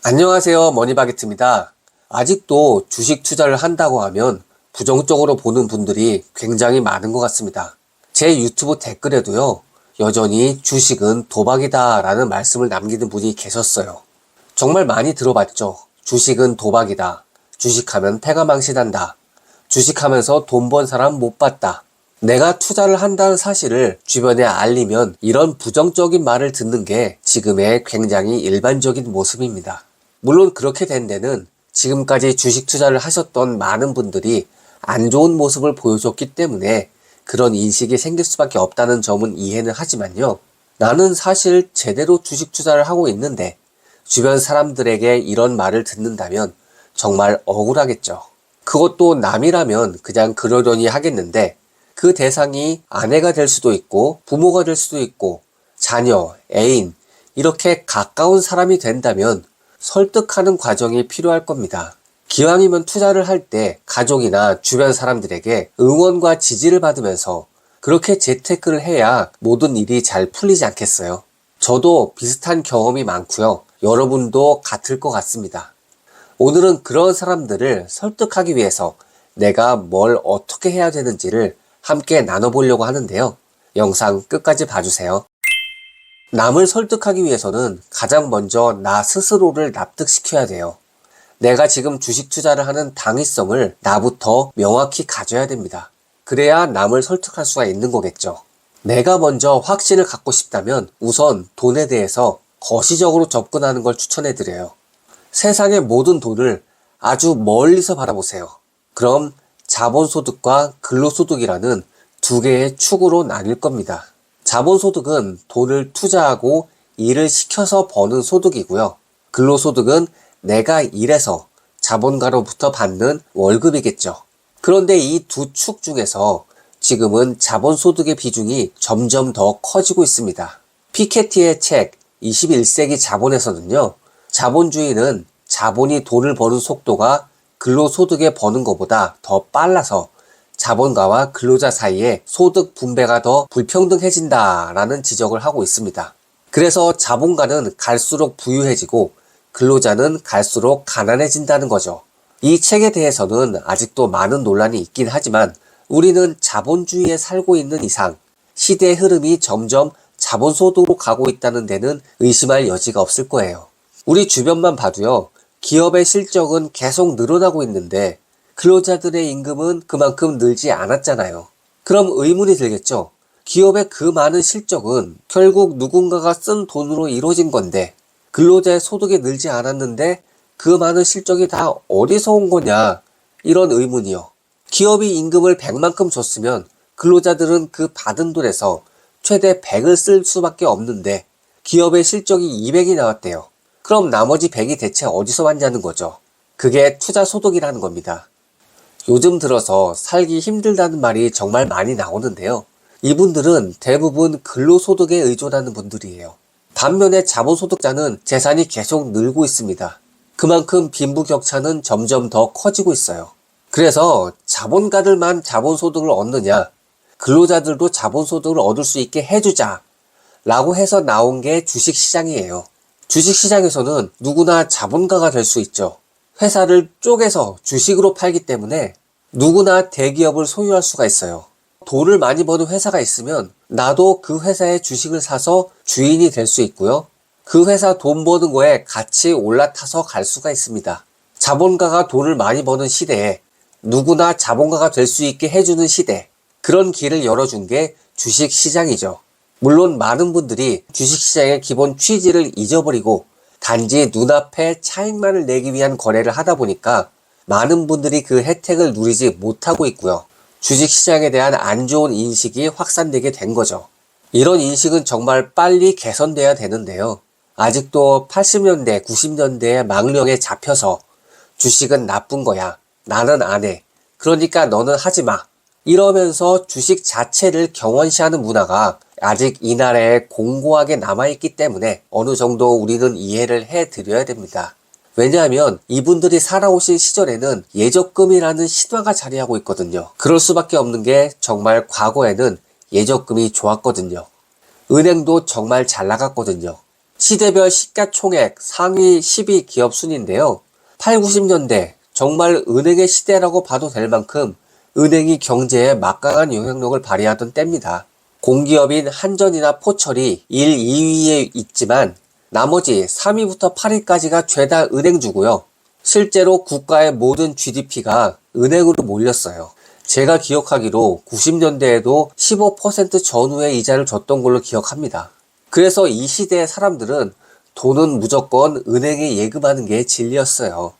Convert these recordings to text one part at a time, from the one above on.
안녕하세요. 머니바게트입니다. 아직도 주식 투자를 한다고 하면 부정적으로 보는 분들이 굉장히 많은 것 같습니다. 제 유튜브 댓글에도요, 여전히 주식은 도박이다 라는 말씀을 남기는 분이 계셨어요. 정말 많이 들어봤죠. 주식은 도박이다. 주식하면 패가 망신한다. 주식하면서 돈 번 사람 못 봤다. 내가 투자를 한다는 사실을 주변에 알리면 이런 부정적인 말을 듣는 게 지금의 굉장히 일반적인 모습입니다. 물론 그렇게 된 데는 지금까지 주식 투자를 하셨던 많은 분들이 안 좋은 모습을 보여줬기 때문에 그런 인식이 생길 수밖에 없다는 점은 이해는 하지만요. 나는 사실 제대로 주식 투자를 하고 있는데 주변 사람들에게 이런 말을 듣는다면 정말 억울하겠죠. 그것도 남이라면 그냥 그러려니 하겠는데 그 대상이 아내가 될 수도 있고 부모가 될 수도 있고 자녀, 애인 이렇게 가까운 사람이 된다면 설득하는 과정이 필요할 겁니다. 기왕이면 투자를 할 때 가족이나 주변 사람들에게 응원과 지지를 받으면서 그렇게 재테크를 해야 모든 일이 잘 풀리지 않겠어요? 저도 비슷한 경험이 많고요. 여러분도 같을 것 같습니다. 오늘은 그런 사람들을 설득하기 위해서 내가 뭘 어떻게 해야 되는지를 함께 나눠보려고 하는데요. 영상 끝까지 봐주세요. 남을 설득하기 위해서는 가장 먼저 나 스스로를 납득시켜야 돼요. 내가 지금 주식 투자를 하는 당위성을 나부터 명확히 가져야 됩니다. 그래야 남을 설득할 수가 있는 거겠죠. 내가 먼저 확신을 갖고 싶다면 우선 돈에 대해서 거시적으로 접근하는 걸 추천해드려요. 세상의 모든 돈을 아주 멀리서 바라보세요. 그럼 자본소득과 근로소득이라는 두 개의 축으로 나뉠 겁니다. 자본소득은 돈을 투자하고 일을 시켜서 버는 소득이고요. 근로소득은 내가 일해서 자본가로부터 받는 월급이겠죠. 그런데 이 두 축 중에서 지금은 자본소득의 비중이 점점 더 커지고 있습니다. 피케티의 책 21세기 자본에서는요. 자본주의는 자본이 돈을 버는 속도가 근로소득에 버는 것보다 더 빨라서 자본가와 근로자 사이에 소득 분배가 더 불평등해진다라는 지적을 하고 있습니다. 그래서 자본가는 갈수록 부유해지고 근로자는 갈수록 가난해진다는 거죠. 이 책에 대해서는 아직도 많은 논란이 있긴 하지만 우리는 자본주의에 살고 있는 이상 시대의 흐름이 점점 자본소득으로 가고 있다는 데는 의심할 여지가 없을 거예요. 우리 주변만 봐도요. 기업의 실적은 계속 늘어나고 있는데 근로자들의 임금은 그만큼 늘지 않았잖아요. 그럼 의문이 들겠죠. 기업의 그 많은 실적은 결국 누군가가 쓴 돈으로 이루어진 건데 근로자의 소득이 늘지 않았는데 그 많은 실적이 다 어디서 온 거냐 이런 의문이요. 기업이 임금을 100만큼 줬으면 근로자들은 그 받은 돈에서 최대 100을 쓸 수밖에 없는데 기업의 실적이 200이 나왔대요. 그럼 나머지 100이 대체 어디서 왔냐는 거죠. 그게 투자 소득이라는 겁니다. 요즘 들어서 살기 힘들다는 말이 정말 많이 나오는데요. 이분들은 대부분 근로소득에 의존하는 분들이에요. 반면에 자본소득자는 재산이 계속 늘고 있습니다. 그만큼 빈부격차는 점점 더 커지고 있어요. 그래서 자본가들만 자본소득을 얻느냐, 근로자들도 자본소득을 얻을 수 있게 해주자 라고 해서 나온 게 주식시장이에요. 주식시장에서는 누구나 자본가가 될 수 있죠. 회사를 쪼개서 주식으로 팔기 때문에 누구나 대기업을 소유할 수가 있어요. 돈을 많이 버는 회사가 있으면 나도 그 회사의 주식을 사서 주인이 될 수 있고요. 그 회사 돈 버는 거에 같이 올라타서 갈 수가 있습니다. 자본가가 돈을 많이 버는 시대에 누구나 자본가가 될 수 있게 해주는 시대, 그런 길을 열어준 게 주식시장이죠. 물론 많은 분들이 주식시장의 기본 취지를 잊어버리고 단지 눈앞에 차익만을 내기 위한 거래를 하다 보니까 많은 분들이 그 혜택을 누리지 못하고 있고요. 주식시장에 대한 안 좋은 인식이 확산되게 된 거죠. 이런 인식은 정말 빨리 개선돼야 되는데요. 아직도 80년대, 90년대의 망령에 잡혀서 주식은 나쁜 거야. 나는 안 해. 그러니까 너는 하지 마. 이러면서 주식 자체를 경원시하는 문화가 아직 이 나라에 공고하게 남아있기 때문에 어느 정도 우리는 이해를 해드려야 됩니다. 왜냐하면 이분들이 살아오신 시절에는 예적금이라는 신화가 자리하고 있거든요. 그럴 수밖에 없는 게 정말 과거에는 예적금이 좋았거든요. 은행도 정말 잘 나갔거든요. 시대별 시가총액 상위 10위 기업 순인데요. 8, 90년대 정말 은행의 시대라고 봐도 될 만큼 은행이 경제에 막강한 영향력을 발휘하던 때입니다. 공기업인 한전이나 포철이 1, 2위에 있지만 나머지 3위부터 8위까지가 죄다 은행주고요. 실제로 국가의 모든 GDP가 은행으로 몰렸어요. 제가 기억하기로 90년대에도 15% 전후의 이자를 줬던 걸로 기억합니다. 그래서 이 시대의 사람들은 돈은 무조건 은행에 예금하는 게 진리였어요.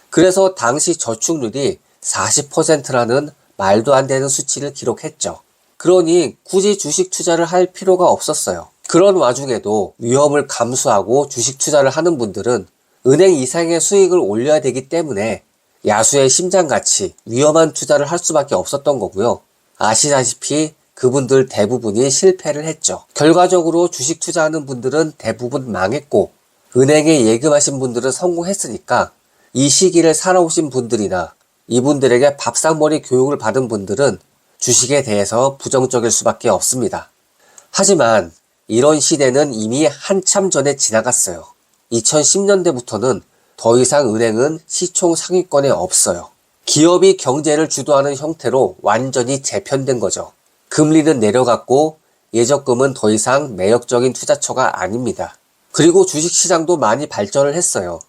그래서 당시 저축률이 40%라는 말도 안 되는 수치를 기록했죠. 그러니 굳이 주식 투자를 할 필요가 없었어요. 그런 와중에도 위험을 감수하고 주식 투자를 하는 분들은 은행 이상의 수익을 올려야 되기 때문에 야수의 심장같이 위험한 투자를 할 수밖에 없었던 거고요. 아시다시피 그분들 대부분이 실패를 했죠. 결과적으로 주식 투자하는 분들은 대부분 망했고 은행에 예금하신 분들은 성공했으니까 이 시기를 살아오신 분들이나 이분들에게 밥상머리 교육을 받은 분들은 주식에 대해서 부정적일 수밖에 없습니다. 하지만 이런 시대는 이미 한참 전에 지나갔어요. 2010년대부터는 더 이상 은행은 시총 상위권에 없어요. 기업이 경제를 주도하는 형태로 완전히 재편된 거죠. 금리는 내려갔고 예적금은 더 이상 매력적인 투자처가 아닙니다. 그리고 주식시장도 많이 발전을 했어요.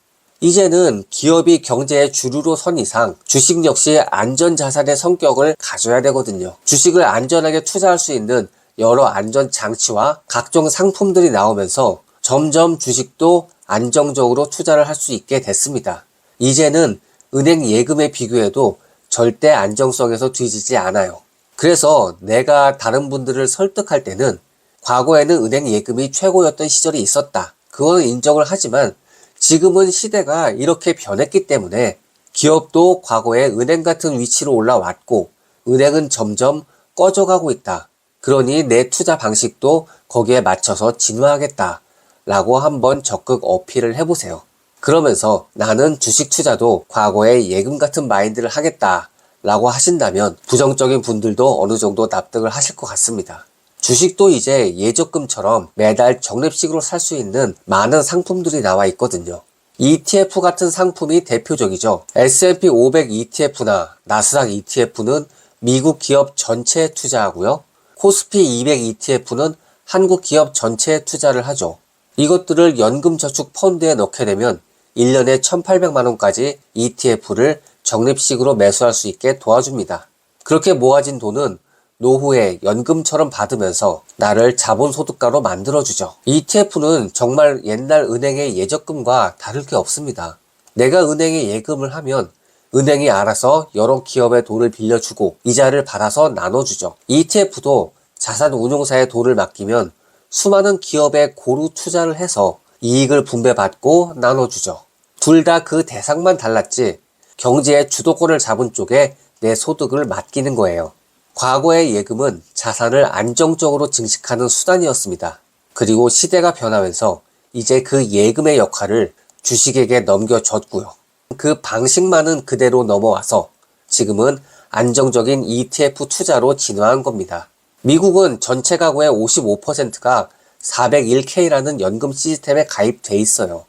이제는 기업이 경제의 주류로 선 이상 주식 역시 안전자산의 성격을 가져야 되거든요. 주식을 안전하게 투자할 수 있는 여러 안전장치와 각종 상품들이 나오면서 점점 주식도 안정적으로 투자를 할 수 있게 됐습니다. 이제는 은행 예금에 비교해도 절대 안정성에서 뒤지지 않아요. 그래서 내가 다른 분들을 설득할 때는 과거에는 은행 예금이 최고였던 시절이 있었다. 그건 인정을 하지만 지금은 시대가 이렇게 변했기 때문에 기업도 과거에 은행 같은 위치로 올라왔고 은행은 점점 꺼져가고 있다. 그러니 내 투자 방식도 거기에 맞춰서 진화하겠다. 라고 한번 적극 어필을 해보세요. 그러면서 나는 주식 투자도 과거에 예금 같은 마인드를 하겠다. 라고 하신다면 부정적인 분들도 어느 정도 납득을 하실 것 같습니다. 주식도 이제 예적금처럼 매달 적립식으로 살 수 있는 많은 상품들이 나와 있거든요. ETF 같은 상품이 대표적이죠. S&P 500 ETF나 나스닥 ETF는 미국 기업 전체에 투자하고요. 코스피 200 ETF는 한국 기업 전체에 투자를 하죠. 이것들을 연금저축 펀드에 넣게 되면 1년에 1,800만 원까지 ETF를 적립식으로 매수할 수 있게 도와줍니다. 그렇게 모아진 돈은 노후에 연금처럼 받으면서 나를 자본소득가로 만들어주죠. ETF는 정말 옛날 은행의 예적금과 다를 게 없습니다. 내가 은행에 예금을 하면 은행이 알아서 여러 기업의 돈을 빌려주고 이자를 받아서 나눠주죠. ETF도 자산운용사의 돈을 맡기면 수많은 기업에 고루 투자를 해서 이익을 분배받고 나눠주죠. 둘 다 그 대상만 달랐지 경제의 주도권을 잡은 쪽에 내 소득을 맡기는 거예요. 과거의 예금은 자산을 안정적으로 증식하는 수단이었습니다. 그리고 시대가 변하면서 이제 그 예금의 역할을 주식에게 넘겨줬고요. 그 방식만은 그대로 넘어와서 지금은 안정적인 ETF 투자로 진화한 겁니다. 미국은 전체 가구의 55%가 401k라는 연금 시스템에 가입돼 있어요.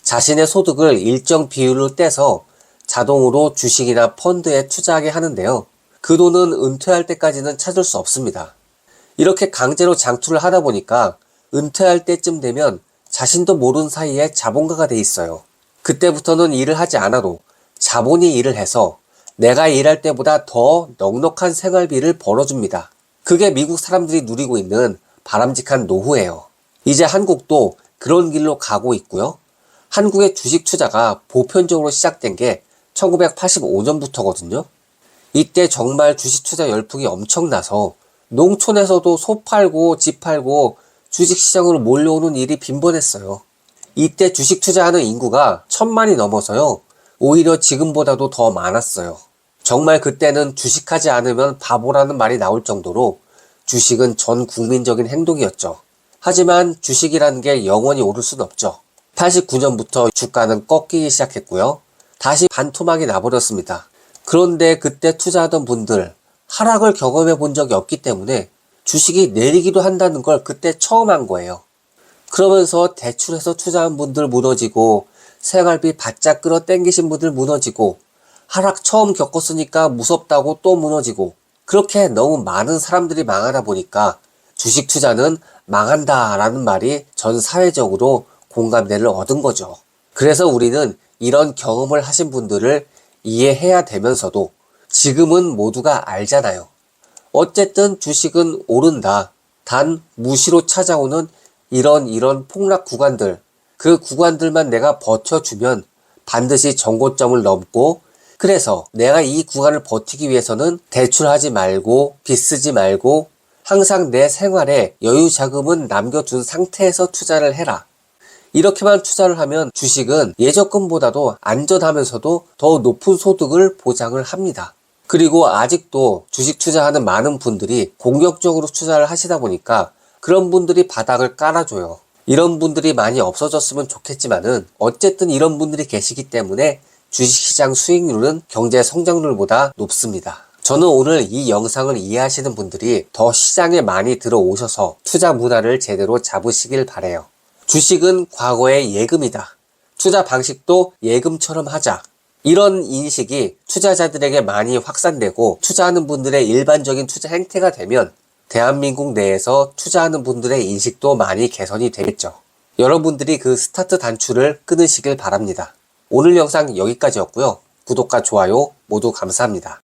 자신의 소득을 일정 비율로 떼서 자동으로 주식이나 펀드에 투자하게 하는데요. 그 돈은 은퇴할 때까지는 찾을 수 없습니다. 이렇게 강제로 장투를 하다 보니까 은퇴할 때쯤 되면 자신도 모르는 사이에 자본가가 돼 있어요. 그때부터는 일을 하지 않아도 자본이 일을 해서 내가 일할 때보다 더 넉넉한 생활비를 벌어줍니다. 그게 미국 사람들이 누리고 있는 바람직한 노후예요. 이제 한국도 그런 길로 가고 있고요. 한국의 주식 투자가 보편적으로 시작된 게 1985년부터거든요. 이때 정말 주식 투자 열풍이 엄청나서 농촌에서도 소 팔고 집 팔고 주식 시장으로 몰려오는 일이 빈번했어요. 이때 주식 투자하는 인구가 1,000만이 넘어서요. 오히려 지금보다도 더 많았어요. 정말 그때는 주식하지 않으면 바보라는 말이 나올 정도로 주식은 전 국민적인 행동이었죠. 하지만 주식이라는 게 영원히 오를 순 없죠. 89년부터 주가는 꺾이기 시작했고요. 다시 반토막이 나버렸습니다. 그런데 그때 투자하던 분들 하락을 경험해 본 적이 없기 때문에 주식이 내리기도 한다는 걸 그때 처음 한 거예요. 그러면서 대출해서 투자한 분들 무너지고, 생활비 바짝 끌어 당기신 분들 무너지고, 하락 처음 겪었으니까 무섭다고 또 무너지고, 그렇게 너무 많은 사람들이 망하다 보니까 주식 투자는 망한다라는 말이 전 사회적으로 공감대를 얻은 거죠. 그래서 우리는 이런 경험을 하신 분들을 이해해야 되면서도 지금은 모두가 알잖아요. 어쨌든 주식은 오른다. 단 무시로 찾아오는 이런 폭락 구간들, 그 구간들만 내가 버텨주면 반드시 정고점을 넘고, 그래서 내가 이 구간을 버티기 위해서는 대출하지 말고 빚 쓰지 말고 항상 내 생활에 여유 자금은 남겨둔 상태에서 투자를 해라. 이렇게만 투자를 하면 주식은 예적금보다도 안전하면서도 더 높은 소득을 보장을 합니다. 그리고 아직도 주식 투자하는 많은 분들이 공격적으로 투자를 하시다 보니까 그런 분들이 바닥을 깔아줘요. 이런 분들이 많이 없어졌으면 좋겠지만은 어쨌든 이런 분들이 계시기 때문에 주식시장 수익률은 경제 성장률보다 높습니다. 저는 오늘 이 영상을 이해하시는 분들이 더 시장에 많이 들어오셔서 투자 문화를 제대로 잡으시길 바래요. 주식은 과거의 예금이다. 투자 방식도 예금처럼 하자. 이런 인식이 투자자들에게 많이 확산되고 투자하는 분들의 일반적인 투자 행태가 되면 대한민국 내에서 투자하는 분들의 인식도 많이 개선이 되겠죠. 여러분들이 그 스타트 단추를 끊으시길 바랍니다. 오늘 영상 여기까지였고요. 구독과 좋아요 모두 감사합니다.